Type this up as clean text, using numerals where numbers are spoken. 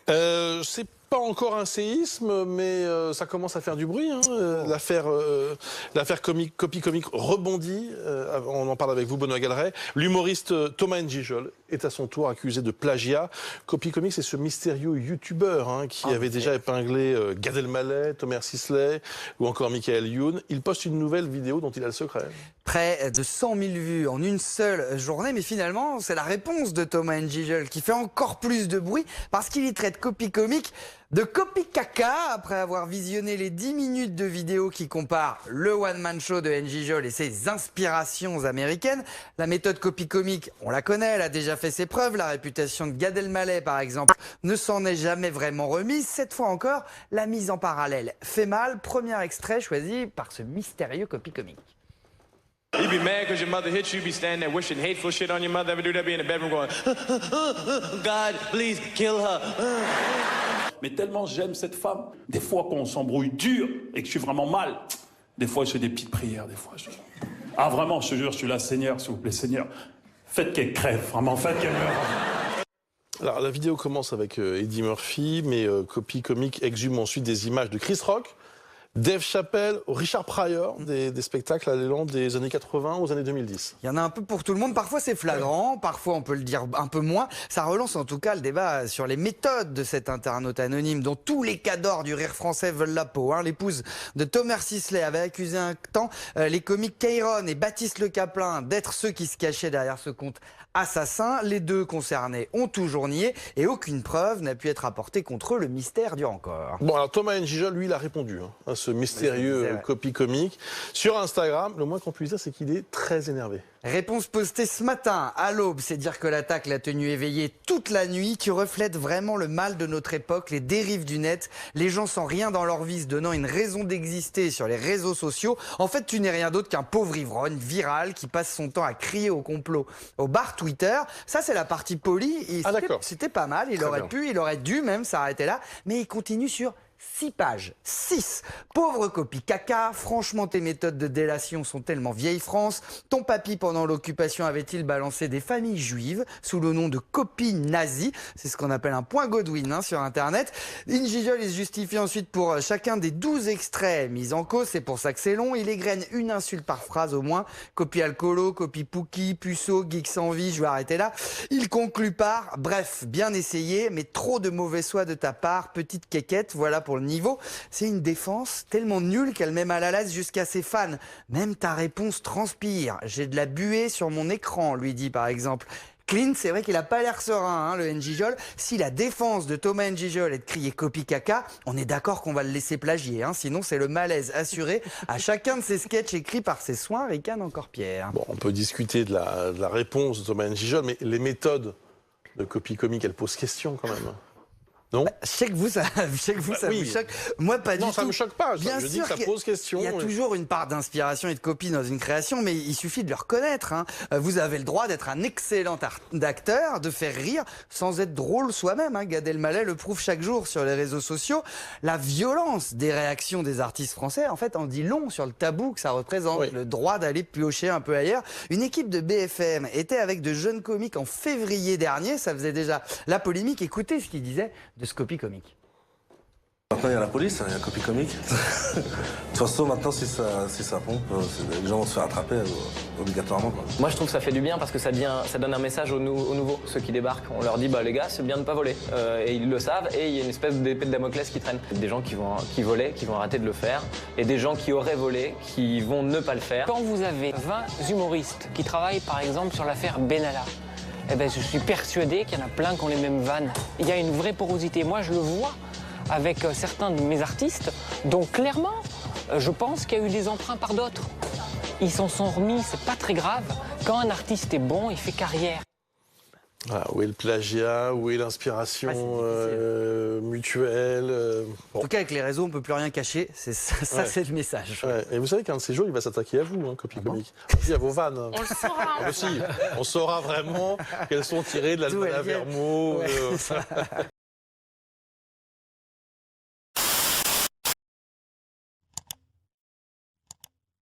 C'est pas encore un séisme, mais ça commence à faire du bruit. Hein. L'affaire Copy Comic rebondit. On en parle avec vous, Benoît Galeret. L'humoriste Thomas N'Gijol est à son tour accusé de plagiat. Copy Comic, c'est ce mystérieux youtubeur qui avait déjà épinglé Gad Elmaleh, Thomas Sisley ou encore Michael Youn. Il poste une nouvelle vidéo dont il a le secret. Près de 100 000 vues en une seule journée, mais finalement, c'est la réponse de Thomas N'Gijol qui fait encore plus de bruit parce qu'il y traite Copy Comic de copie caca après avoir visionné les 10 minutes de vidéo qui comparent le one-man show de N'Gijol et ses inspirations américaines. La méthode Copy Comic, on la connaît, elle a déjà fait ses preuves. La réputation de Gad Elmaleh, par exemple, ne s'en est jamais vraiment remise. Cette fois encore, la mise en parallèle fait mal. Premier extrait choisi par ce mystérieux Copy Comic. You be mad because your mother hit you, be standing there wishing hateful shit on your mother. Ever do that? Be in the bedroom going, God, please kill her. Mais tellement j'aime cette femme, des fois quand on s'embrouille dur et que je suis vraiment mal, des fois je fais des petites prières, des fois je... Ah vraiment, je te jure, je suis là, Seigneur, s'il vous plaît, Seigneur, faites qu'elle crève, vraiment, faites qu'elle meure. Alors la vidéo commence avec Eddie Murphy, mais Copy Comic exhume ensuite des images de Chris Rock, Dave Chappelle, Richard Pryor, des spectacles allant des années 80 aux années 2010. Il y en a un peu pour tout le monde. Parfois c'est flagrant, parfois on peut le dire un peu moins. Ça relance en tout cas le débat sur les méthodes de cet internaute anonyme dont tous les cadors du rire français veulent la peau. L'épouse de Thomas Sisley avait accusé un temps les comiques Kairon et Baptiste Le Caplin d'être ceux qui se cachaient derrière ce compte assassin. Les deux concernés ont toujours nié et aucune preuve n'a pu être apportée contre eux. Le mystère dure encore. Bon, alors Thomas N'Gijol, lui, il a répondu à ce mystérieux Copy Comic sur Instagram. Le moins qu'on puisse dire, c'est qu'il est très énervé. Réponse postée ce matin à l'aube, c'est dire que l'attaque l'a tenu éveillé toute la nuit. Tu reflètes vraiment le mal de notre époque, les dérives du net, les gens sans rien dans leur vie se donnant une raison d'exister sur les réseaux sociaux. En fait, tu n'es rien d'autre qu'un pauvre ivrogne viral qui passe son temps à crier au complot au bar Twitter. Ça, c'est la partie polie. C'était pas mal, il aurait dû même s'arrêter là, mais il continue sur 6 pages. 6. Pauvre copie caca, franchement tes méthodes de délation sont tellement vieille France. Ton papy pendant l'occupation avait-il balancé des familles juives sous le nom de copie nazie? C'est ce qu'on appelle un point Godwin sur internet. N'Gijol il se justifie ensuite pour chacun des 12 extraits mis en cause, c'est pour ça que c'est long. Il égrène une insulte par phrase au moins. Copie alcoolo, copie Pouki, puceau, geek sans vie, je vais arrêter là. Il conclut par, bref, bien essayé, mais trop de mauvais soin de ta part, petite quéquette, voilà pour le niveau. C'est une défense tellement nulle qu'elle met mal à l'aise jusqu'à ses fans. Même ta réponse transpire. J'ai de la buée sur mon écran, lui dit par exemple. Clint, c'est vrai qu'il a pas l'air serein, le N'Gijol. Si la défense de Thomas N'Gijol est de crier copie caca, on est d'accord qu'on va le laisser plagier. Sinon, c'est le malaise assuré. À chacun de ses sketchs écrits par ses soins, ricane encore Pierre. Bon, on peut discuter de la réponse de Thomas N'Gijol, mais les méthodes de Copy Comic, elles posent question quand même. Non, je sais que vous, ça vous choque. Moi, pas du tout. Non, ça me choque pas. Bien je sûr dis que ça pose question. Il y a toujours une part d'inspiration et de copie dans une création, mais il suffit de le reconnaître. Vous avez le droit d'être un excellent acteur, de faire rire sans être drôle soi-même. Gad Elmaleh le prouve chaque jour sur les réseaux sociaux. La violence des réactions des artistes français, en fait, en dit long sur le tabou que ça représente, le droit d'aller piocher un peu ailleurs. Une équipe de BFM était avec de jeunes comiques en février dernier. Ça faisait déjà la polémique. Écoutez ce qu'il disait de ce Copy Comic. Maintenant il y a la police, il y a Copy Comic. De toute façon maintenant si ça pompe, les gens vont se faire attraper obligatoirement. Moi je trouve que ça fait du bien parce que ça donne un message aux nouveaux, ceux qui débarquent. On leur dit les gars c'est bien de ne pas voler. Et ils le savent et il y a une espèce d'épée de Damoclès qui traîne. Des gens qui volaient, qui vont arrêter de le faire et des gens qui auraient volé, qui vont ne pas le faire. Quand vous avez 20 humoristes qui travaillent par exemple sur l'affaire Benalla, je suis persuadé qu'il y en a plein qui ont les mêmes vannes. Il y a une vraie porosité. Moi, je le vois avec certains de mes artistes. Donc, clairement, je pense qu'il y a eu des emprunts par d'autres. Ils s'en sont remis, c'est pas très grave. Quand un artiste est bon, il fait carrière. Voilà, où est le plagiat, où est l'inspiration mutuelle En tout cas, avec les réseaux, on ne peut plus rien cacher. C'est le message. Et vous savez qu'un de ces jours, il va s'attaquer à vous, Copy Comic. Aussi à vos vannes. On le saura. Aussi, on saura vraiment qu'elles sont tirées de l'Almanach Vermeaux.